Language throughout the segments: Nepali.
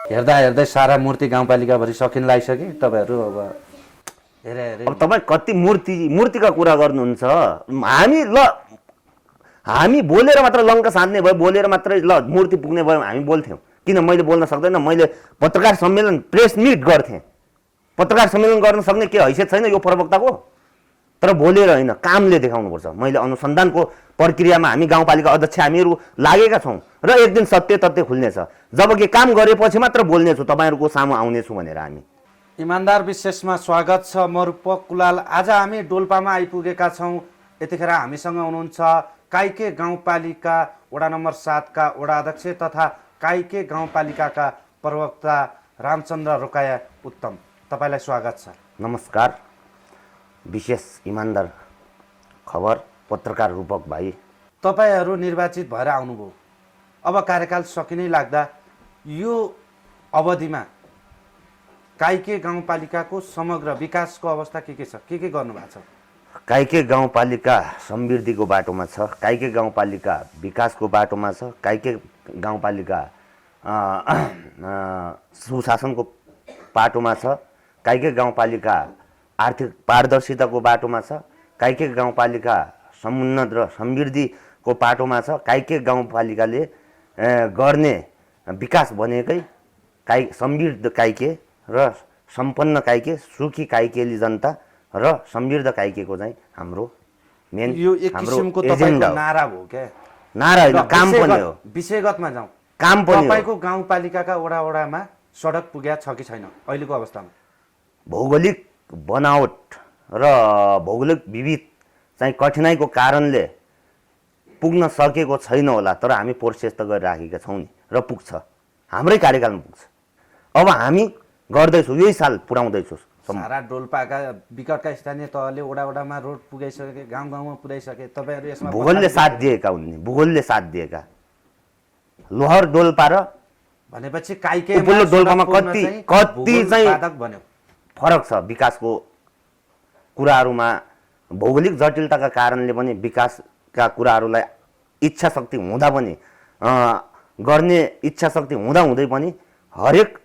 हेर्दा हेर्दै सारा मूर्ति गाउँपालिकाभरि सकिन लागिसके तपाईहरू अब हेरे हेरे अब तपाईँ कति मूर्तिका कुरा गर्नुहुन्छ। हामी बोलेर मात्र लङ्का साध्ने भयो, बोलेर मात्रै ल मूर्ति पुग्ने भयो हामी बोल्थ्यौँ। किन मैले बोल्न सक्दैन? मैले पत्रकार सम्मेलन प्रेस मिट गर्थेँ। पत्रकार सम्मेलन गर्न सक्ने के हैसियत छैन यो प्रवक्ताको? तर बोलेर होइन, कामले देखाउनुपर्छ। मैले अनुसन्धानको प्रक्रियामा हामी गाउँपालिका अध्यक्ष हामीहरू लागेका छौँ र एक दिन सत्य तथ्य खुल्नेछ। जबकि काम गरेपछि मात्र बोल्नेछु, तपाईँहरूको सामु आउनेछु भनेर। हामी इमान्दार विशेषमा स्वागत छ। म रूपक कुलाल। आज हामी डोल्पामा आइपुगेका छौँ। यतिखेर हामीसँग हुनुहुन्छ काइके गाउँपालिका वडा नम्बर 7 का वडा अध्यक्ष तथा काइके गाउँपालिकाका प्रवक्ता रामचन्द्र रोकाया उत्तम। तपाईँलाई स्वागत छ। नमस्कार। विशेष इमान्दार खबर पत्रकार रूपक भाइ, तपाईँहरू निर्वाचित भएर आउनुभयो। अब कार्यकाल सकिनै लाग्दा यो अवधिमा काइके गाउँपालिकाको समग्र विकासको अवस्था के छ? के गर्नुभएको छ? काइके गाउँपालिका समृद्धिको बाटोमा छ। काइके गाउँपालिका विकासको बाटोमा छ। काइके गाउँपालिका सुशासनको बाटोमा छ। काइके गाउँपालिका आर्थिक पारदर्शिताको बाटोमा छ। काइके गाउँपालिका समुन्नत र समृद्धिको बाटोमा छ। काइके गाउँपालिकाले गर्ने विकास भनेकै समृद्ध काइके र सम्पन्न काइके, सुखी काइकेली जनता र समृद्ध काइकेको चाहिँ हाम्रो मेन यो एक किसिमको तपाईको नारा हो क्या? नारा होइन, काम पनि हो। विषयगतमा जाउँ, काम पनि हो। तपाईको गाउँपालिकाका वडामा सडक पुग्या छ कि छैन अहिलेको अवस्थामा? भौगोलिक बनावट र भौगोलिक विविध चाहिँ कठिनाइको कारणले पुग्न सकेको छैन होला, तर हामी प्रोसेस त गरिराखेका छौँ नि र पुग्छ। हाम्रै कार्यकालमा पुग्छ। अब हामी गर्दैछौँ, यही साल पुर्याउँदैछौँ। सारा डोल्पाका विकटका स्थानीय तहले वडामा रोड पुगाइसके, गाउँमा पुर्याइसके। तपाईँहरू यसमा भूगोलले साथ दिएका हुन्, भूगोलले साथ दिएका। लोहर डोल्पा र भनेपछि काइके डोल्पामा कति चाहिँ भन्यो फरक छ विकासको कुराहरूमा। भौगोलिक जटिलताका कारणले पनि विकासका कुराहरूलाई इच्छा शक्ति हुँदा पनि गर्ने इच्छा शक्ति हुँदै पनि हरेक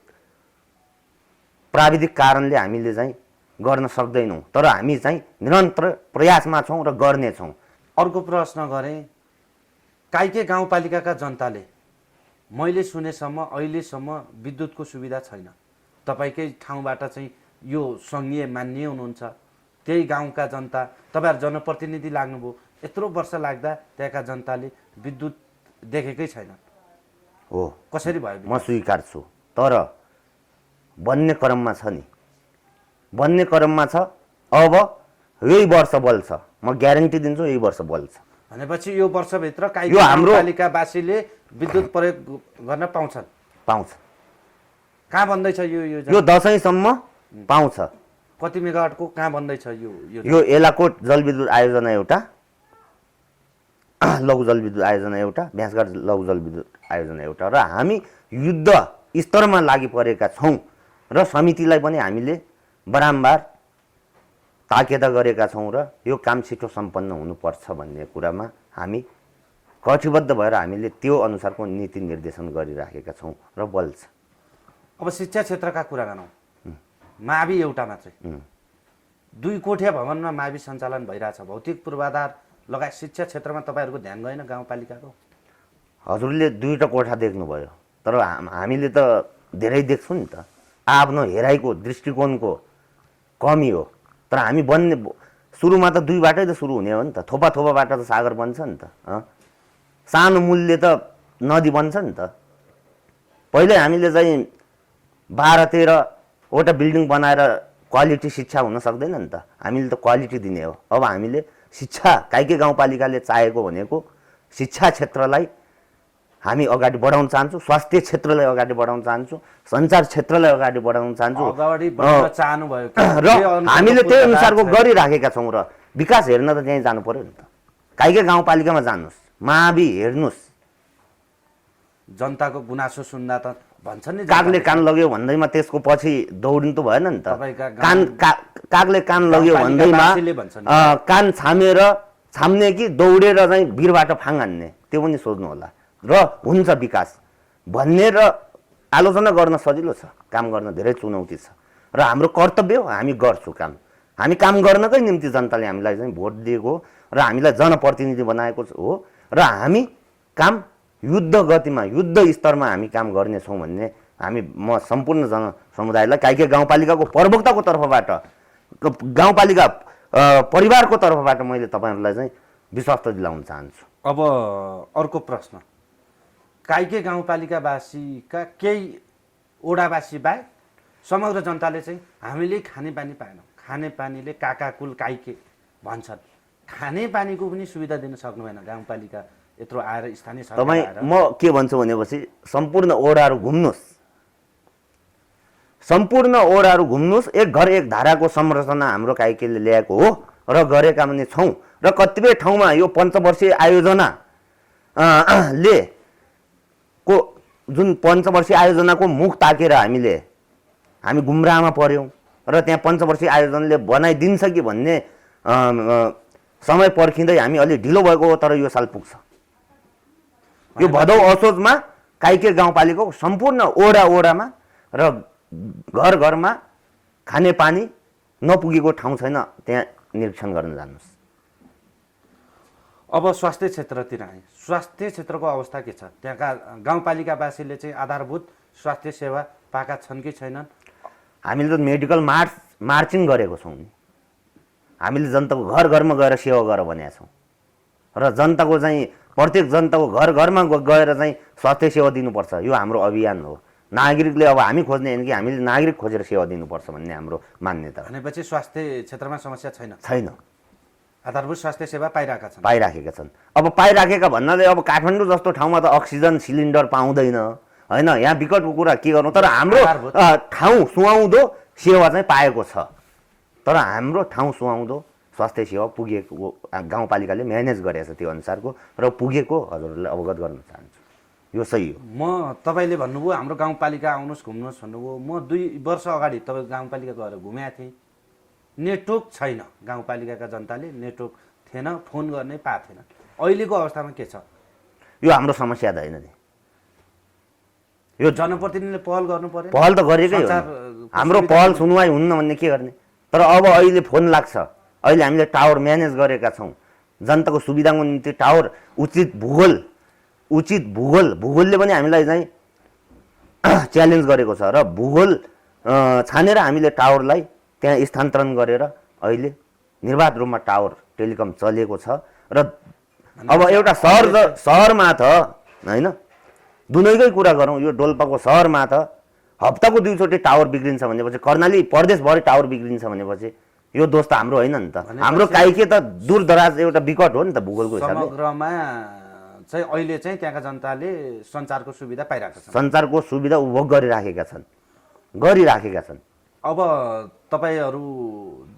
प्राविधिक कारणले हामीले चाहिँ गर्न सक्दैनौँ। तर हामी चाहिँ निरन्तर प्रयासमा छौँ र गर्नेछौँ। अर्को प्रश्न गरेँ, काइके गाउँपालिकाका जनताले मैले सुनेसम्म अहिलेसम्म विद्युतको सुविधा छैन। तपाईँकै ठाउँबाट चाहिँ यो सङ्घीय मान्य हुनुहुन्छ, त्यही गाउँका जनता, तपाईँहरू जनप्रतिनिधि लाग्नुभयो, यत्रो वर्ष लाग्दा त्यहाँका जनताले विद्युत देखेकै छैन। हो, कसरी भयो? म स्वीकार छु। तर बन्ने क्रममा छ नि, बन्ने क्रममा छ। अब यही वर्ष बल्छ, म ग्यारेन्टी दिन्छु, यही वर्ष बल्छ। भनेपछि यो वर्षभित्र काइके गाउँपालिकावासीले विद्युत प्रयोग गर्न पाउँछन्? पाउँछ। कहाँ बन्दैछ यो दसैँसम्म पाउँछ। कति मेगावाटको कहाँ बन्दैछ यो एलाकोट जलविद्युत आयोजना एउटा, लघु जलविद्युत आयोजना एउटा, भ्यासघाट लघु जलविद्युत आयोजना एउटा। र हामी युद्ध स्तरमा लागि परेका छौँ र समितिलाई पनि हामीले बारम्बार ताकेदा गरेका छौँ र यो काम छिटो सम्पन्न हुनुपर्छ भन्ने कुरामा हामी कटिबद्ध भएर हामीले त्यो अनुसारको नीति निर्देशन गरिराखेका छौँ र बल्छ। अब शिक्षा क्षेत्रका कुरा गरौँ। मावि एउटा मात्रै 2 कोठिया भवनमा मावि सञ्चालन भइरहेछ। भौतिक पूर्वाधार लगायत शिक्षा क्षेत्रमा तपाईँहरूको ध्यान गएन गाउँपालिकाको? हजुरले 2टा कोठा देख्नुभयो, तर हामीले त धेरै देख्छौँ नि त। आफ्नो हेराइको दृष्टिकोणको कमी हो। तर हामी बन्ने सुरुमा त 2 बाटै त सुरु हुने हो नि त। थोपा थोपाबाट त सागर बन्छ नि त। सानो मूल्य त नदी बन्छ नि त। पहिले हामीले चाहिँ 12-13वटा बिल्डिङ बनाएर क्वालिटी शिक्षा हुन सक्दैन नि त। हामीले त क्वालिटी दिने हो। अब हामीले शिक्षा, काइके गाउँपालिकाले चाहेको भनेको शिक्षा क्षेत्रलाई हामी अगाडि बढाउन चाहन्छौँ, स्वास्थ्य क्षेत्रलाई अगाडि बढाउन चाहन्छौँ, सञ्चार क्षेत्रलाई अगाडि बढाउन चाहन्छौँ र हामीले त्यही अनुसारको गरिराखेका छौँ। र विकास हेर्न त त्यहीँ जानु पर्यो नि त। काइके गाउँपालिकामा जानुहोस्, मावि हेर्नुहोस्। जनताको गुनासो सुन्दा त भन्छन् नि कागले कान लग्यो भन्दैमा त्यसको पछि दौडिनु त भएन नि त। कागले कान लग्यो भन्दैमा कान छाम्ने कि दौडेर चाहिँ भिरबाट फाङ हान्ने, त्यो पनि सोच्नु होला। र हुन्छ विकास भन्ने र आलोचना गर्न सजिलो छ, काम गर्न धेरै चुनौती छ र हाम्रो कर्तव्य हो, हामी गर्छौँ काम। हामी काम गर्नकै निम्ति जनताले हामीलाई चाहिँ भोट दिएको हो र हामीलाई जनप्रतिनिधि बनाएको हो र हामी काम युद्ध गतिमा युद्ध स्तरमा हामी काम गर्नेछौँ भन्ने म सम्पूर्ण जनसमुदायलाई काइके गाउँपालिकाको प्रवक्ताको तर्फबाट, गाउँपालिका परिवारको तर्फबाट मैले तपाईँहरूलाई चाहिँ विश्वास दिलाउन चाहन्छु। अब अर्को प्रश्न, काइके गाउँपालिकावासीका केही ओडावासी बाहेक समग्र जनताले चाहिँ हामीले खानेपानी पाएनौँ, खानेपानीले काकाकुल काइके भन्छन्, खानेपानीको पनि सुविधा दिन सक्नु भएन गाउँपालिका यत्रो आएर स्थानीय सरकार तपाईँ आएर? म के भन्छु भनेपछि सम्पूर्ण ओडाहरू घुम्नुहोस्, सम्पूर्ण ओडाहरू घुम्नुहोस्, एक घर एक धाराको संरचना हाम्रो काइकेले ल्याएको हो र गरेका पनि छौँ र कतिपय ठाउँमा यो पञ्चवर्षीय आयोजना ले को जुन पञ्चवर्षीय आयोजनाको मुख ताकेर हामी गुमराहमा पर्यौँ र त्यहाँ पञ्चवर्षीय आयोजनाले बनाइदिन्छ कि भन्ने समय पर्खिँदै हामी अलि ढिलो भएको हो, तर यो साल पुग्छ। यो भदौ असोजमा काइके गाउँपालिकाको सम्पूर्ण ओडामा र घर घरमा खानेपानी नपुगेको ठाउँ छैन, त्यहाँ निरीक्षण गर्न जानुहोस्। अब स्वास्थ्य क्षेत्रतिर आए, स्वास्थ्य क्षेत्रको अवस्था के छ? त्यहाँका गाउँपालिकावासीले चाहिँ आधारभूत स्वास्थ्य सेवा पाएका छन् कि छैनन्? हामीले त मेडिकल मार्चिङ गरेको छौँ नि, हामीले जनताको घर घरमा गएर सेवा गर भनेका छौँ र जनताको चाहिँ प्रत्येक जनताको घर घरमा गएर चाहिँ स्वास्थ्य सेवा दिनुपर्छ, यो हाम्रो अभियान हो। नागरिकले अब हामी खोज्ने होइन कि हामीले नागरिक खोजेर सेवा दिनुपर्छ भन्ने हाम्रो मान्यता। भनेपछि स्वास्थ्य क्षेत्रमा समस्या छैन? आधारभूत स्वास्थ्य सेवा पाइराखेका छन्। अब पाइराखेका भन्नाले अब काठमाडौँ जस्तो ठाउँमा त अक्सिजन सिलिन्डर पाउँदैन होइन, यहाँ विकटको कुरा के गर्नु, तर हाम्रो ठाउँ सुहाउँदो सेवा चाहिँ पाएको छ, तर हाम्रो ठाउँ सुहाउँदो स्वास्थ्य सेवा पुगेको गाउँपालिकाले म्यानेज गरेको छ त्यो अनुसारको र पुगेको हजुरहरूले अवगत गर्न चाहन्छु, यो सही हो। म तपाईँले भन्नुभयो हाम्रो गाउँपालिका आउनुहोस् घुम्नुहोस् भन्नुभयो, म 2 वर्ष अगाडि तपाईँ गाउँपालिका गएर घुमेको थिएँ, नेटवर्क छैन, गाउँपालिकाका जनताले नेटवर्क थिएन, फोन गर्ने पाएको थिएन। अहिलेको अवस्थामा के छ? यो हाम्रो समस्या त होइन नि, यो जनप्रतिनिधिले पहल गर्नु पर्यो। पहल त गरेकै हो, हाम्रो पहल सुनवाई हुन्न भन्ने के गर्ने। तर अब अहिले फोन लाग्छ, अहिले हामीले टावर म्यानेज गरेका छौँ, जनताको सुविधाको निम्ति टावर उचित भूगोलले पनि हामीलाई चाहिँ च्यालेन्ज गरेको छ र भूगोल छानेर हामीले टावरलाई त्यहाँ स्थानान्तरण गरेर अहिले निर्बाध रूपमा टावर टेलिकम चलेको छ र अब एउटा सहरमा त होइन, दुनैकै कुरा गरौँ, यो डोल्पाको सहरमा त हप्ताको 2 चोटि टावर बिग्रिन्छ भनेपछि, कर्णाली प्रदेशभरि टावर बिग्रिन्छ भनेपछि यो दोष त हाम्रो होइन नि त, हाम्रो काइके त दूरदराज एउटा विकट हो नि त भूगोलको हिसाबले। समग्रमा चाहिँ अहिले चाहिँ त्यहाँका जनताले सञ्चारको सुविधा पाइरहेका छन्, सञ्चारको सुविधा उपभोग गरिराखेका छन्। अब तपाईँहरू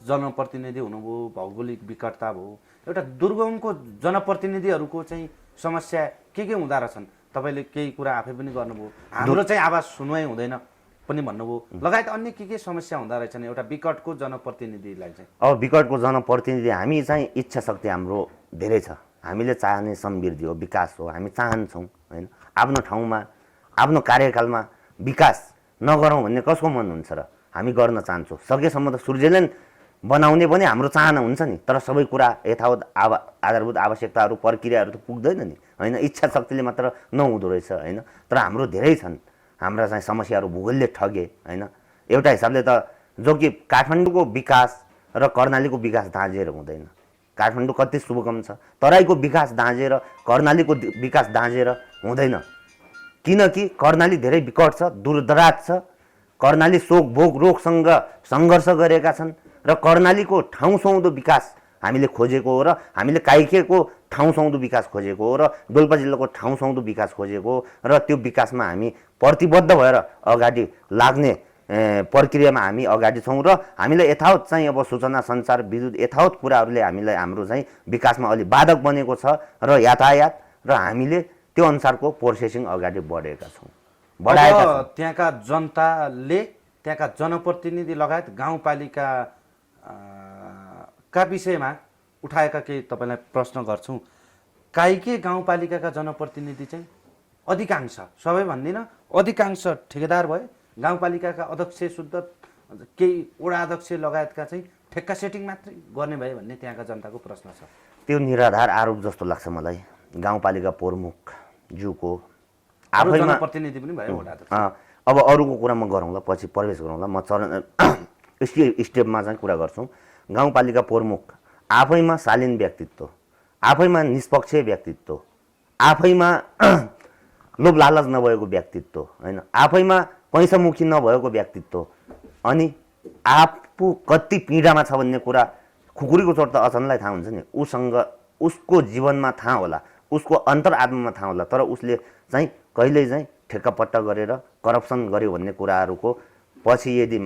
जनप्रतिनिधि हुनुभयो, भौगोलिक विकटता भयो, एउटा दुर्गमको जनप्रतिनिधिहरूको चाहिँ समस्या के हुँदो रहेछन्? तपाईँले केही कुरा आफै पनि गर्नुभयो, हाम्रो चाहिँ आवाज सुनवाई हुँदैन पनि भन्नुभयो, लगायत अन्य के समस्या हुँदो रहेछन् एउटा विकटको जनप्रतिनिधिलाई चाहिँ? अब विकटको जनप्रतिनिधि हामी चाहिँ इच्छा शक्ति हाम्रो धेरै छ, हामीले चाहने समृद्धि हो, विकास हो, हामी चाहन्छौँ होइन। आफ्नो ठाउँमा आफ्नो कार्यकालमा विकास नगरौँ भन्ने कसको मन हुन्छ र? हामी गर्न चाहन्छौँ, सकेसम्म त स्विट्जरल्यान्ड बनाउने पनि हाम्रो चाहना हुन्छ नि, तर सबै कुरा यथावत आधारभूत आवश्यकताहरू प्रक्रियाहरू त पुग्दैन नि होइन, इच्छा शक्तिले मात्र नहुँदो रहेछ होइन। तर हाम्रो धेरै छन्, हाम्रा चाहिँ समस्याहरू भूगोलले ठगे होइन। एउटा हिसाबले त जो कि काठमाडौँको विकास र कर्णालीको विकास दाँजेर हुँदैन, काठमाडौँ कति शुभकम छ, तराईको विकास दाँजेर कर्णालीको विकास दाँजेर हुँदैन, किनकि कर्णाली धेरै विकट छ, दूरदराज छ, कर्णाली शोक भोग रोगसँग सङ्घर्ष गरेका छन् र कर्णालीको ठाउँ सुहाउँदो विकास हामीले खोजेको हो र हामीले काइकेको ठाउँ सुहाउँदो विकास खोजेको हो र डोल्पा जिल्लाको ठाउँ सुहाउँदो विकास खोजेको हो र त्यो विकासमा हामी प्रतिबद्ध भएर अगाडि लाग्ने प्रक्रियामा हामी अगाडि छौँ र हामीलाई यथावत चाहिँ अब सूचना सञ्चार विद्युत यथावत कुराहरूले हामीलाई हाम्रो चाहिँ विकासमा अलि बाधक बनेको छ र यातायात र हामीले त्यो अनुसारको प्रोसेसिङ अगाडि बढेका छौँ। त्यहाँका जनताले त्यहाँका जनप्रतिनिधि लगायत गाउँपालिका का विषयमा उठाएका केही तपाईँलाई प्रश्न गर्छौँ। काइके गाउँपालिकाका जनप्रतिनिधि चाहिँ अधिकांश, सबै भन्दिनँ, अधिकांश ठेकेदार भए, गाउँपालिकाका अध्यक्ष शुद्ध केही वडा अध्यक्ष लगायतका चाहिँ ठेक्का सेटिङ मात्रै गर्ने भए भन्ने त्यहाँका जनताको प्रश्न छ। त्यो निराधार आरोप जस्तो लाग्छ मलाई। गाउँपालिका प्रमुख ज्यूको आफैमा आफैमा प्रतिनिधि पनि भयो वडा अध्यक्ष। अब अरूको कुरा म गरौँला, पछि प्रवेश गरौँला। म स्टेपमा चाहिँ कुरा गर्छु। गाउँपालिका प्रमुख आफैमा शालीन व्यक्तित्व, आफैमा निष्पक्ष व्यक्तित्व, आफैमा लोभ लालच नभएको व्यक्तित्व, होइन, आफैमा पैसामुखी नभएको व्यक्तित्व, अनि आफू कति पीडामा छ भन्ने कुरा खुकुरीको चोट त अचनलाई थाहा हुन्छ नि। उसँग उसको जीवनमा थाहा होला, उसको अन्तरआत्मामा थाहा होला, तर उसले चाहिँ कहिल्यै चाहिँ ठेक्कापट्टा गरेर करप्सन गर्यो भन्ने कुराहरूको पछि यदि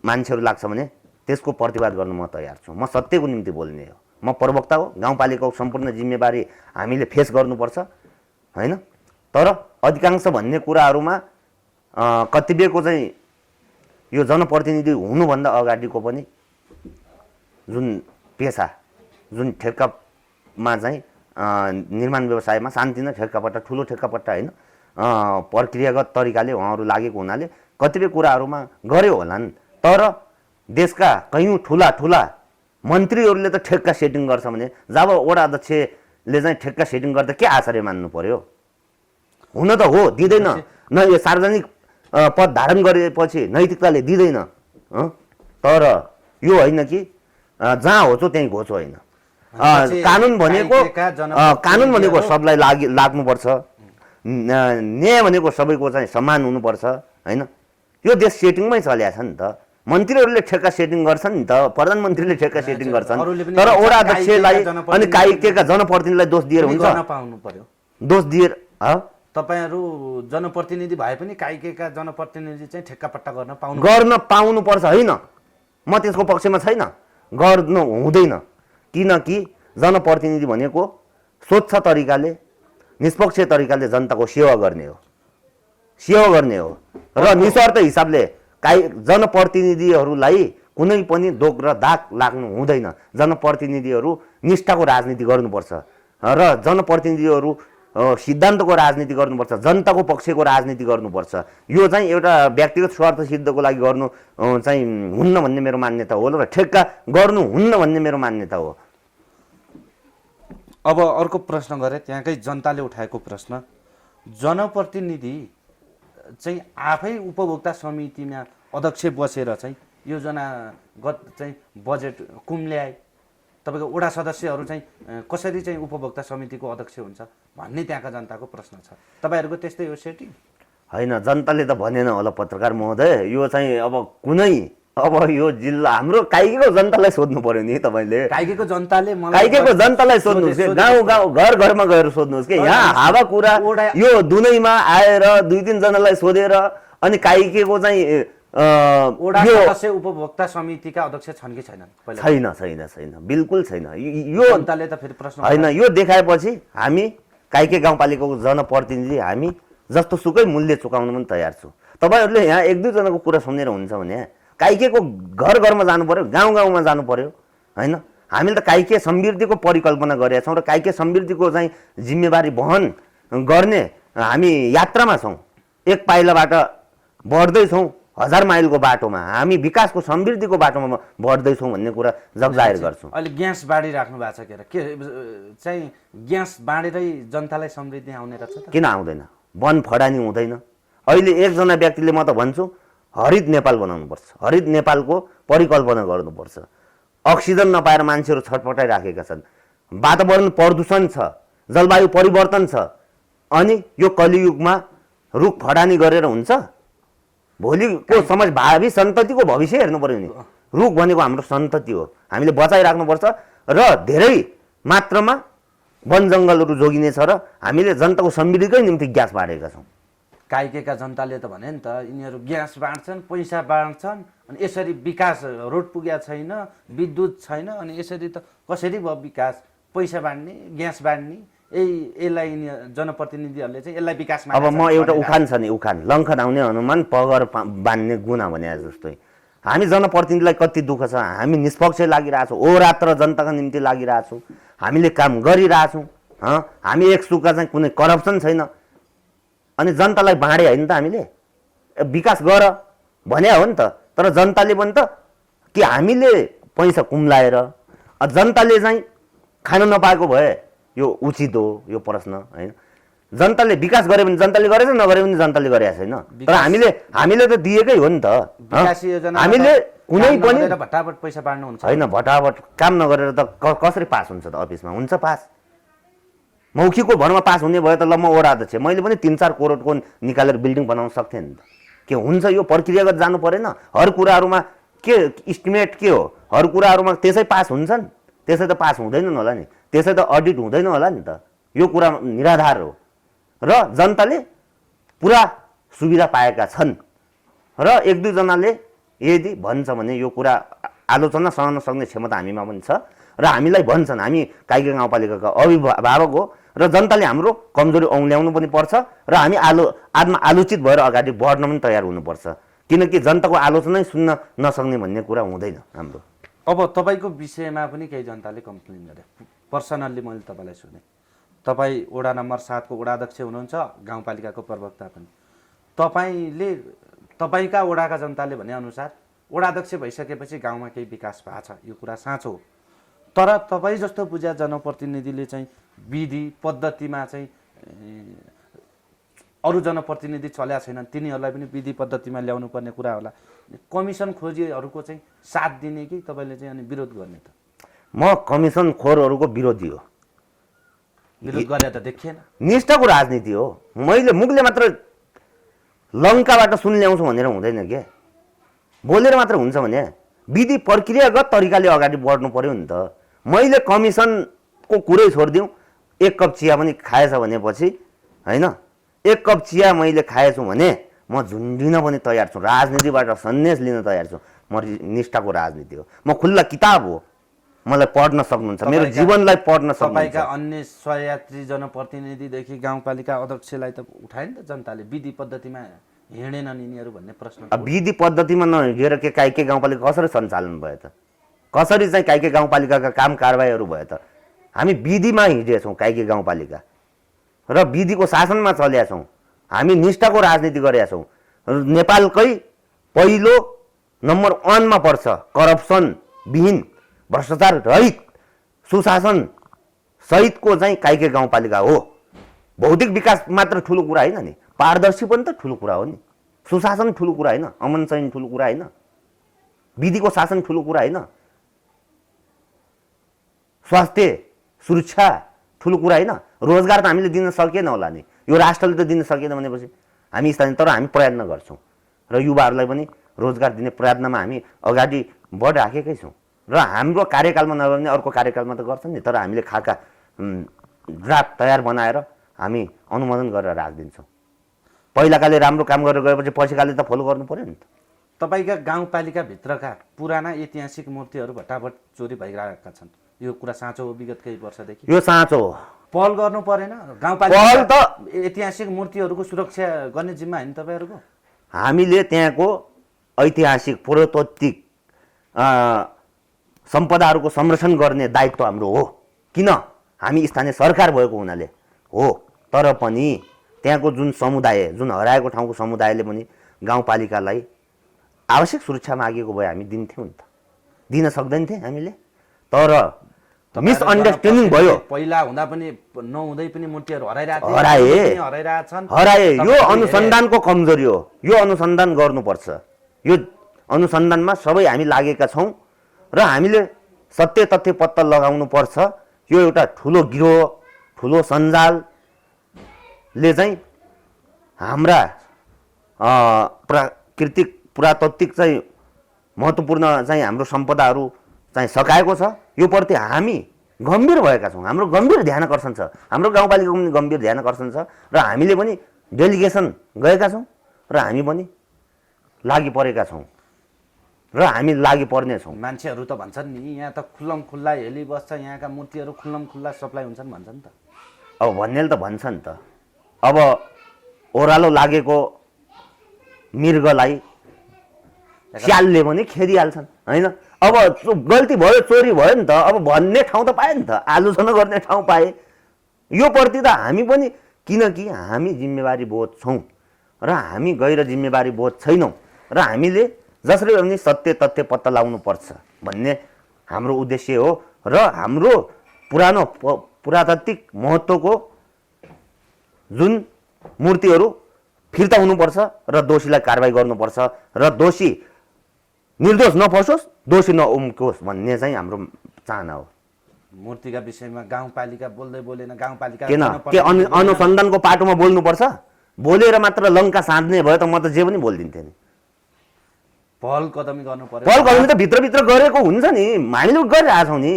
मान्छेहरू लाग्छ भने त्यसको प्रतिवाद गर्न म तयार छु। म सत्यको निम्ति बोल्ने हो, म प्रवक्ता हो। गाउँपालिकाको सम्पूर्ण जिम्मेवारी हामीले फेस गर्नुपर्छ, होइन। तर अधिकांश भन्ने कुराहरूमा कतिपयको चाहिँ यो जनप्रतिनिधि हुनुभन्दा अगाडिको पनि जुन पेसा, जुन ठेक्कामा चाहिँ निर्माण व्यवसायमा सानोतिनो ठेक्कापट्टा, ठुलो ठेक्कापट्टा, होइन, प्रक्रियागत तरिकाले उहाँहरू लागेको हुनाले कतिपय कुराहरूमा गऱ्यो होलान्। तर देशका कयौँ ठुला ठुला मन्त्रीहरूले त ठेक्का सेटिङ गर्छ भने जब वडा अध्यक्षले चाहिँ ठेक्का सेटिङ गर्दा के आश्चर्य मान्नु पर्यो? हुन त हो, दिँदैन न, यो सार्वजनिक पद धारण गरेपछि नैतिकताले दिँदैन। तर यो होइन कि जहाँ होचो त्यहीँ घोचो होइन। कानुन भनेको सबलाई लाग्नुपर्छ, न्याय भनेको सबैको चाहिँ समान हुनुपर्छ, होइन। यो देश सेटिङमै चल्या छ नि त। मन्त्रीहरूले ठेक्का सेटिङ गर्छन् नि त, प्रधानमन्त्रीले ठेक्का सेटिङ गर्छन्, तर वडा अध्यक्षलाई अनि काहीका जनप्रतिनिधिलाई दोष दिएर हुन्छ? दोष दिएर तपाईहरू जनप्रतिनिधि भए पनि काहीका जनप्रतिनिधि चाहिँ ठेक्कापट्टा गर्न पाउनुपर्छ, होइन। म त्यसको पक्षमा छैन, गर्नु हुँदैन। किनकि जनप्रतिनिधि भनेको स्वच्छ तरिकाले, निष्पक्ष तरिकाले जनताको सेवा गर्ने हो, र निस्वार्थ हिसाबले जनप्रतिनिधिहरूलाई कुनै पनि दोग र दाग लाग्नु हुँदैन। जनप्रतिनिधिहरू निष्ठाको राजनीति गर्नुपर्छ र जनप्रतिनिधिहरू सिद्धान्तको राजनीति गर्नुपर्छ, जनताको पक्षको राजनीति गर्नुपर्छ। यो चाहिँ एउटा व्यक्तिगत स्वार्थ सिद्धको लागि गर्नु चाहिँ हुन्न भन्ने मेरो मान्यता हो, र ठेक्का गर्नु हुन्न भन्ने मेरो मान्यता हो। अब अर्को प्रश्न गरे, त्यहाँकै जनताले उठाएको प्रश्न, जनप्रतिनिधि चाहिँ आफै उपभोक्ता समितिमा अध्यक्ष बसेर चाहिँ योजनागत चाहिँ बजेट कुन ल्याए, तपाईँको वडा सदस्यहरू चाहिँ कसरी चाहिँ उपभोक्ता समितिको अध्यक्ष हुन्छ भन्ने त्यहाँका जनताको प्रश्न छ। तपाईँहरूको त्यस्तै हो सेटिङ? होइन, जनताले त भनेन होला पत्रकार महोदय। यो चाहिँ अब कुनै, अब यो जिल्ला हाम्रो काइकेको जनतालाई सोध्नु पर्यो नि तपाईँले। काइकेको जनताले सोध्नुहोस् कि, गाउँ घर घरमा गएर सोध्नुहोस् कि। यहाँ हावा कुरा यो दुनैमा आएर 2-3 जनालाई सोधेर अनि काइकेको चाहिँ उपभोक्ता समितिका अध्यक्ष छन् कि छैनन्? छैन, बिल्कुल छैन। यो जनताले त फेरि प्रश्न होइन, यो देखाएपछि हामी काइके गाउँपालिकाको जनप्रतिनिधि हामी जस्तो सुकै मूल्य चुकाउन पनि तयार छु। तपाईँहरूले यहाँ 1-2 जनाको कुरा सुनेर हुन्छ भने काइकेको घर घरमा जानु पर्यो, गाउँ गाउँमा जानु पर्यो, होइन। हामीले त काइके समृद्धिको परिकल्पना गरेका छौँ र काइके समृद्धिको चाहिँ जिम्मेवारी वहन गर्ने हामी यात्रामा छौँ। एक पाइलाबाट बढ्दैछौँ, 1000 माइलको बाटोमा हामी विकासको समृद्धिको बाटोमा बढ्दैछौँ भन्ने कुरा जगजाहेर गर्छौँ। अहिले ग्यास बाँडिराख्नु भएको छ के चाहिँ ग्यास बाँडेरै जनतालाई समृद्धि आउने रहेछ? किन आउँदैन? वन फडानी हुँदैन। अहिले एकजना व्यक्तिले म त भन्छु हरित नेपाल बनाउनुपर्छ, हरित नेपालको परिकल्पना गर्नुपर्छ। अक्सिजन नपाएर मान्छेहरू छटपटाइराखेका छन्, वातावरण प्रदूषण छ, जलवायु परिवर्तन छ, अनि यो कलियुगमा रुख फडानी गरेर हुन्छ? भोलिको समाज, भावी सन्ततिको भविष्य हेर्नु पर्यो नि। रुख भनेको हाम्रो सन्तति हो, हामीले बचाइराख्नुपर्छ र धेरै मात्रामा वन जङ्गलहरू जोगिनेछ र हामीले जनताको समृद्धिकै निम्ति ग्यास बाँडेका छौँ। काइकेका जनताले त भने नि त यिनीहरू ग्यास बाँड्छन्, पैसा बाँड्छन्, अनि यसरी विकास, रोड पुगेको छैन, विद्युत छैन, अनि यसरी त कसरी भयो विकास? पैसा बाँड्ने, ग्यास बाँड्ने, यसलाई जनप्रतिनिधिहरूले चाहिँ यसलाई विकास मान्छ। अब म एउटा उखान छ नि, उखान, लङ्ख धाउने हनुमान पगर बान्ने गुना भने जस्तै हामी जनप्रतिनिधिलाई कति दुःख छ। हामी निष्पक्ष लागिरहेछौँ, ओरात्र जनताका निम्ति लागिरहेछौँ, हामीले काम गरिरहेछौँ। हामी एक सुका चाहिँ कुनै करप्सन छैन, अनि जनतालाई बाँडे होइन त हामीले विकास गर भने हो नि त। तर जनताले पनि त कि हामीले पैसा कुम्लाएर जनताले चाहिँ खान नपाएको भए यो उचित हो यो प्रश्न होइन। जनताले विकास गरे भने जनताले गरेछ, नगरे पनि जनताले गरेको छैन। तर हामीले त दिएकै हो नि त। विकास योजना हामीले कुनै पनि भटाभट पैसा बाँड्नु हुन्छ होइन, भटाभट काम नगरेर त कसरी पास हुन्छ त? अफिसमा हुन्छ पास, मौखिकको भरमा पास हुने भयो त ल म वडा अध्यक्ष, मैले पनि 3-4 करोडको निकालेर बिल्डिङ बनाउन सक्थेँ नि त। के हुन्छ यो प्रक्रियागत जानु परेन? हर कुराहरूमा के इस्टिमेट के हो? हर कुराहरूमा त्यसै पास हुन्छन्? त्यसै त पास हुँदैनन् होला नि, त्यसै त अडिट हुँदैन होला नि त। यो कुरा निराधार हो र जनताले पुरा सुविधा पाएका छन् र 1-2 जनाले यदि भन्छ भने यो कुरा आलोचना सहन सक्ने क्षमता हामीमा पनि छ र हामीलाई भन्छन्। हामी काइके गाउँपालिकाका अभिभावक हो र जनताले हाम्रो कमजोरी औँल्याउनु पनि पर्छ र हामी आलोचित भएर अगाडि बढ्न पनि तयार हुनुपर्छ, किनकि जनताको आलोचनै सुन्न नसक्ने भन्ने कुरा हुँदैन हाम्रो। अब तपाईँको विषयमा पनि केही जनताले कम्प्लेन गरे। पर्सनल्ली मैले तपाईँलाई सुने, तपाईँ वडा नम्बर 7 को वडा अध्यक्ष हुनुहुन्छ, गाउँपालिकाको प्रवक्ता पनि। तपाईँका वडाका जनताले भने अनुसार वडा अध्यक्ष भइसकेपछि गाउँमा केही विकास भएको छ, यो कुरा साँचो हो। तर तपाईँ जस्तो बुझा जनप्रतिनिधिले चाहिँ विधि पद्धतिमा चाहिँ अरू जनप्रतिनिधि चल्या छैनन्, तिनीहरूलाई पनि विधि पद्धतिमा ल्याउनु पर्ने कुरा होला। कमिसन खोजीहरूको चाहिँ साथ दिने कि तपाईँले चाहिँ अनि विरोध गर्ने त? म कमिसन खोरहरूको विरोधी हो। विरोध गरे त देखिएन। निष्ठाको राजनीति हो। मैले मुखले मात्र लङ्काबाट सुन ल्याउँछु भनेर हुँदैन के, बोलेर मात्र हुन्छ भने विधि प्रक्रियागत तरिकाले अगाडि बढ्नु पर्यो नि त। मैले कमिसनको कुरै छोडिदिउँ, 1 कप चिया पनि खाएछ भनेपछि होइन, 1 कप चिया मैले खाएछु भने म झुन्डिन पनि तयार छु, राजनीतिबाट सन्यास लिन तयार छु। म निष्ठाको राजनीति हो। म खुल्ला किताब हो, मलाई पढ्न सक्नुहुन्छ, मेरो जीवनलाई पढ्न सक्नुहुन्छ। तपाईँका अन्य सहयात्री जनप्रतिनिधिदेखि गाउँपालिका अध्यक्षलाई त उठायो नि त जनताले, विधि पद्धतिमा हिँडेनन् यिनीहरू भन्ने प्रश्न। विधि पद्धतिमा नहिँडेर के काइके गाउँपालिका कसरी सञ्चालन भयो त? कसरी चाहिँ काइके गाउँपालिकाका काम कारबाहीहरू भयो त? हामी विधिमा हिँडेछौँ काइके गाउँपालिका र विधिको शासनमा चलेका छौँ। हामी निष्ठाको राजनीति गरेका छौँ। नेपालकै पहिलो नम्बर 1 मा पर्छ करप्सन विहीन, भ्रष्टाचार रहित, सुशासन सहितको चाहिँ काइके गाउँपालिका हो। भौतिक विकास मात्र ठुलो कुरा होइन नि, पारदर्शी पनि त ठुलो कुरा हो नि। सुशासन ठुलो कुरा होइन, अमन चयन ठुलो कुरा होइन, विधिको शासन ठुलो कुरा होइन, स्वास्थ्य सुरक्षा ठुलो कुरा होइन, रोजगार त हामीले दिन सकेन होला नि, यो राष्ट्रले त दिन सकेन भनेपछि हामी स्थानीय, तर हामी प्रयत्न गर्छौँ र युवाहरूलाई पनि रोजगार दिने प्रयत्नमा हामी अगाडि बढिराखेकै छौँ र हाम्रो कार्यकालमा नभए पनि अर्को कार्यकालमा त गर्छौँ नि। तर हामीले खाका ड्राफ्ट तयार बनाएर हामी अनुमोदन गरेर राखिदिन्छौँ। पहिलाकाले राम्रो काम गरेर गएपछि पछिकाले त फलो गर्नु पर्यो नि त। तपाईँका गाउँपालिकाभित्रका पुराना ऐतिहासिक मूर्तिहरू भटाभट चोरी भइरहेका छन्, यो कुरा साँचो हो? विगत केही वर्षदेखि यो साँचो हो। पहल गर्नु परेन? गाउँपालिका ऐतिहासिक मूर्तिहरूको सुरक्षा गर्ने जिम्मा होइन तपाईँहरूको? हामीले त्यहाँको ऐतिहासिक पुरातात्विक सम्पदाहरूको संरक्षण गर्ने दायित्व हाम्रो हो। किन? हामी स्थानीय सरकार भएको हुनाले हो। तर पनि त्यहाँको जुन समुदाय, जुन हराएको ठाउँको समुदायले पनि गाउँपालिकालाई आवश्यक सुरक्षा मागेको भए हामी दिन्थ्यौँ नि त, दिन सक्दैनथे हामीले। तर मिसअन्डरस्ट्यान्डिङ भयो। पहिला हुँदा पनि नहुँदै पनि मूर्तिहरू हराए। यो अनुसन्धानको कमजोरी हो। यो अनुसन्धान गर्नुपर्छ। यो अनुसन्धानमा सबै हामी लागेका छौँ र हामीले सत्य तथ्य पत्ता लगाउनु पर्छ। यो एउटा ठुलो गिरोह, ठुलो सञ्जालले चाहिँ हाम्रा प्राकृतिक पुरातात्विक चाहिँ महत्त्वपूर्ण चाहिँ हाम्रो सम्पदाहरू चाहिँ सकाएको छ। यो प्रति हामी गम्भीर भएका छौँ। हाम्रो गम्भीर ध्यान आकर्षण छ, हाम्रो गाउँपालिकाको पनि गम्भीर ध्यान आकर्षण छ र हामीले पनि डेलिगेसन गएका छौँ र हामी पनि लागि परेका छौँ र हामी लागि पर्ने छौँ। मान्छेहरू त भन्छन् नि यहाँ त खुल्लम खुल्ला हेली बस्छ, यहाँका मूर्तिहरू खुल्लम खुल्ला सप्लाई हुन्छन् भन्छन् त। अब भन्नेले त भन्छ नि त। अब ओह्रालो लागेको मृगलाई स्यालले पनि खेदिहाल्छन् होइन। अब गल्ती भयो, चोरी भयो नि त, अब भन्ने ठाउँ त पायो नि त, आलोचना गर्ने ठाउँ पाए। यो प्रति त हामी पनि किनकि हामी जिम्मेवारी बोध छौँ र हामी गैर जिम्मेवारी बोध छैनौँ र हामीले जसरी भए पनि सत्य तथ्य पत्ता लगाउनुपर्छ भन्ने हाम्रो उद्देश्य हो र हाम्रो पुरानो पुरातात्विक महत्त्वको जुन मूर्तिहरू फिर्ता हुनुपर्छ र दोषीलाई कारबाही गर्नुपर्छ र दोषी निर्दोष नफसोस् दोषी नउम्कोस् भन्ने चाहिँ हाम्रो चाहना हो। मूर्तिका विषयमा गाउँपालिका बोल्दै बोलेन, गाउँपालिका किन के अनुसन्धानको पाटोमा बोल्नुपर्छ? बोलेर मात्र लङ्का साध्ने भयो त म त जे पनि बोलिदिन्थेँ नि। पहल कदमी गर्नु पर्यो। पहल कदमी त भित्रभित्र गरेको हुन्छ नि, हामीले गरिरहेछौँ नि,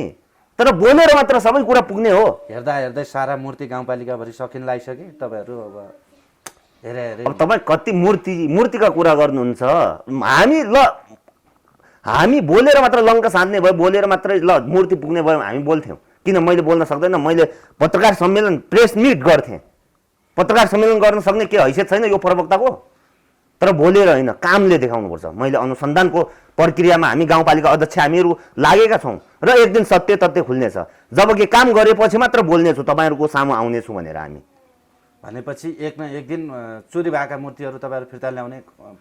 तर बोलेर मात्र सबै कुरा पुग्ने हो। हेर्दा हेर्दै सारा मूर्ति गाउँपालिकाभरि सकिन लागिसके तपाईँहरू। अब हेरे हेरे अब तपाईँ कति मूर्तिका कुरा गर्नुहुन्छ? हामी बोलेर मात्र लङ्का साध्ने भयो, बोलेर मात्रै ल मूर्ति पुग्ने भयो हामी बोल्थ्यौँ। किन मैले बोल्न सक्दैन? मैले पत्रकार सम्मेलन प्रेस मिट गर्थेँ। पत्रकार सम्मेलन गर्न सक्ने के हैसियत छैन यो प्रवक्ताको? तर बोलेर होइन, कामले देखाउनुपर्छ। मैले अनुसन्धानको प्रक्रियामा हामी गाउँपालिका अध्यक्ष हामीहरू लागेका छौँ र एक दिन सत्य तथ्य खुल्नेछ। जबकि काम गरेपछि मात्र बोल्नेछु, तपाईँहरूको सामु आउनेछु भनेर हामी भनेपछि एक न एक दिन चोरी भएका मूर्तिहरू तपाईँहरू फिर्ता ल्याउने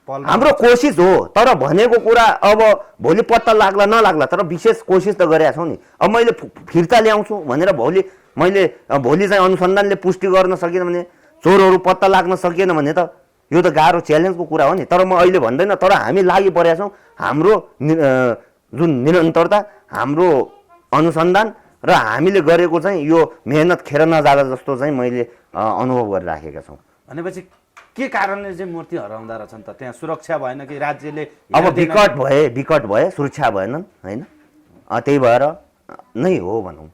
पहल हाम्रो कोसिस हो। तर भनेको कुरा अब भोलि पत्ता लाग्ला नलाग्ला, तर विशेष कोसिस त गरेका छौँ नि। अब मैले फिर्ता ल्याउँछु भनेर भोलि चाहिँ अनुसन्धानले पुष्टि गर्न सकेन भने, चोरहरू पत्ता लाग्न सकिएन भने त यो त गाह्रो च्यालेन्जको कुरा हो नि। तर म अहिले भन्दैन, तर हामी लागि परेका छौँ। हाम्रो जुन निरन्तरता, हाम्रो अनुसन्धान र हामीले गरेको चाहिँ यो मेहनत खेर नजाँदा जस्तो चाहिँ मैले अनुभव गरिराखेका छौँ। भनेपछि के कारणले चाहिँ मूर्ति हराउँदा रहेछन् त? त्यहाँ सुरक्षा भएन कि राज्यले? अब विकट भए सुरक्षा भएनन् होइन, त्यही भएर नै हो भनौँ।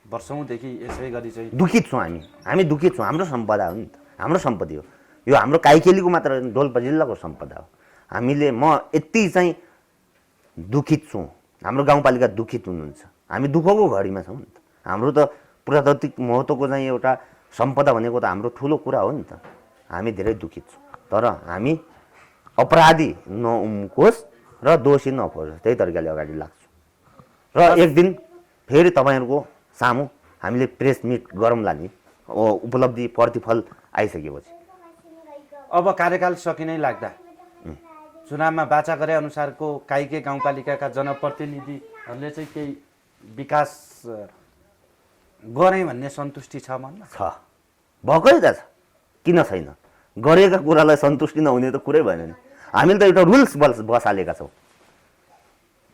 वर्षौँदेखि यसै गरी चाहिँ दुखित छौँ हामी दुखित छौँ। हाम्रो सम्पदा हो नि त, हाम्रो सम्पत्ति हो यो। हाम्रो काइकेलीको मात्र डोल्पा जिल्लाको सम्पदा हो। म यति चाहिँ दुखित छु, हाम्रो गाउँपालिका दुखित हुनुहुन्छ। हामी दुःखको घडीमा छौँ नि त। हाम्रो त पुरातात्विक महत्त्वको चाहिँ एउटा सम्पदा भनेको त हाम्रो ठुलो कुरा हो नि त। हामी धेरै दुखित छौँ, तर हामी अपराधी नउम्कोस् र दोषी नफोस् त्यही तरिकाले अगाडि लाग्छौँ। र एक दिन फेरि तपाईँहरूको सामु हामीले प्रेस मिट गरौँला नि, उपलब्धि प्रतिफल आइसकेपछि। अब कार्यकाल सकिनै लाग्दा चुनावमा बाचा गरे अनुसारको काइके गाउँपालिकाका जनप्रतिनिधिहरूले चाहिँ केही विकास गरे भन्ने सन्तुष्टि छ मनमा? छ, भएकै त छ, किन छैन? गरेका कुरालाई सन्तुष्टि नहुने त कुरै भएन नि। हामीले त एउटा रुल्स बसालेका छौँ।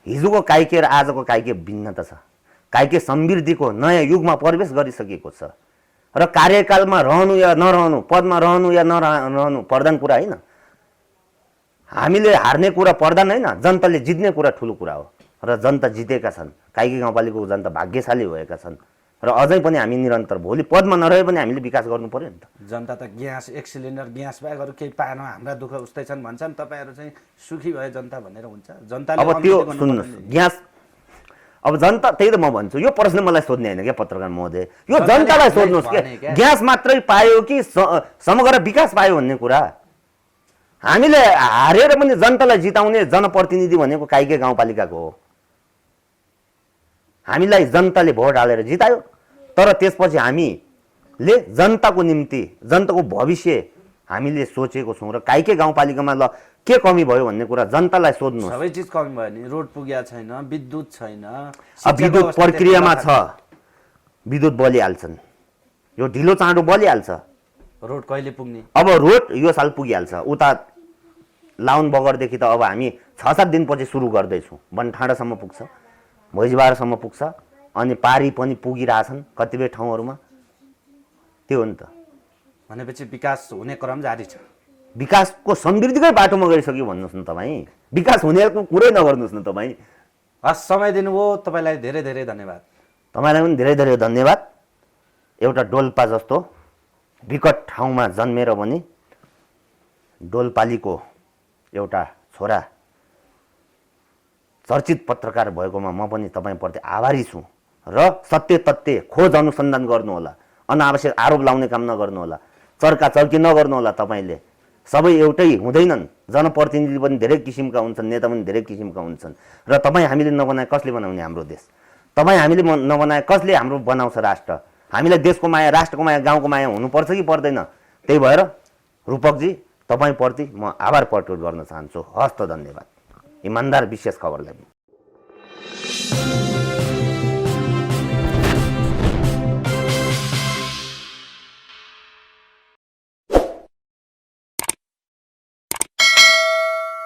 हिजोको काइके र आजको काइके भिन्नता छ। काइके समृद्धिको नयाँ युगमा प्रवेश गरिसकेको छ र कार्यकालमा रहनु या नरहनु, पदमा रहनु या नरहनु प्रधान कुरा होइन। हामीले हार्ने कुरा प्रधान होइन, जनताले जित्ने कुरा ठुलो कुरा हो। र जनता जितेका छन्, काइके गाउँपालिकाको जनता भाग्यशाली भएका छन् र अझै पनि हामी निरन्तर भोलि पदमा नरहे पनि हामीले विकास गर्नु पर्यो नि त। जनता त ग्यास, एक सिलिन्डर ग्यास बाहेक अरू केही पाएन, हाम्रा दुःख उस्तै छन् भन्छन्। तपाईँहरू चाहिँ सुखी भए जनता भनेर हुन्छ? जनताले अब त्यो सुन्नुहोस्, ग्यास अब जनता, त्यही त म भन्छु, यो प्रश्न मलाई सोध्ने होइन क्या पत्रकार महोदय, यो जनतालाई सोध्नुहोस् के ग्यास मात्रै पायो कि समग्र विकास पायो भन्ने कुरा। हामीले हारेर पनि जनतालाई जिताउने जनप्रतिनिधि भनेको काइके गाउँपालिकाको हो। हामीलाई जनताले भोट हालेर जितायो, तर त्यसपछि हामीले जनताको निम्ति, जनताको भविष्य हामीले सोचेको छौँ। र काइके गाउँपालिकामा ल के कमी भयो भन्ने कुरा जनतालाई सोध्नुहोस्। सबै चिज कमी भयो नि, रोड पुगेको छैन, विद्युत छैन, विद्युत प्रक्रियामा छ, विद्युत बलिहाल्छन्, यो ढिलो चाँडो बलिहाल्छ। रोड कहिले पुग्ने? अब रोड यो साल पुगिहाल्छ। उता लाउन बगरदेखि त अब हामी 6-7 दिनपछि सुरु गर्दैछौँ, बनठाडासम्म पुग्छ, भैजबारसम्म पुग्छ, अनि पारी पनि पुगिरहेछन् कतिपय ठाउँहरूमा। त्यो हो नि त। भनेपछि विकास हुने क्रम जारी छ। विकासको समृद्धिकै बाटोमा गइसक्यो भन्नुहोस् न तपाईँ, विकास हुनेको कुरै नगर्नुहोस् न तपाईँ। हस्, समय दिनुभयो, तपाईँलाई धेरै धेरै धन्यवाद। तपाईँलाई पनि धेरै धेरै धन्यवाद। एउटा डोल्पा जस्तो विकट ठाउँमा जन्मेर पनि डोल्पालीको एउटा छोरा चर्चित पत्रकार भएकोमा म पनि तपाईँप्रति आभारी छु। र सत्य तथ्य खोज अनुसन्धान गर्नुहोला, अनावश्यक आरोप लाउने काम नगर्नुहोला, चर्काचर्की नगर्नुहोला। तपाईँले सबै एउटै हुँदैनन्, जनप्रतिनिधि पनि धेरै किसिमका हुन्छन्, नेता पनि धेरै किसिमका हुन्छन्। र तपाईँ हामीले नबनाए कसले बनाउने हाम्रो देश? तपाईँ हामीले नबनाए कसले हाम्रो बनाउँछ राष्ट्र? हामीलाई देशको माया, राष्ट्रको माया, गाउँको माया हुनुपर्छ कि पर्दैन? त्यही भएर रूपकजी तपाईँप्रति म आभार प्रकट गर्न चाहन्छु। हस्त, धन्यवाद। इमान्दार विशेष खबरलाई।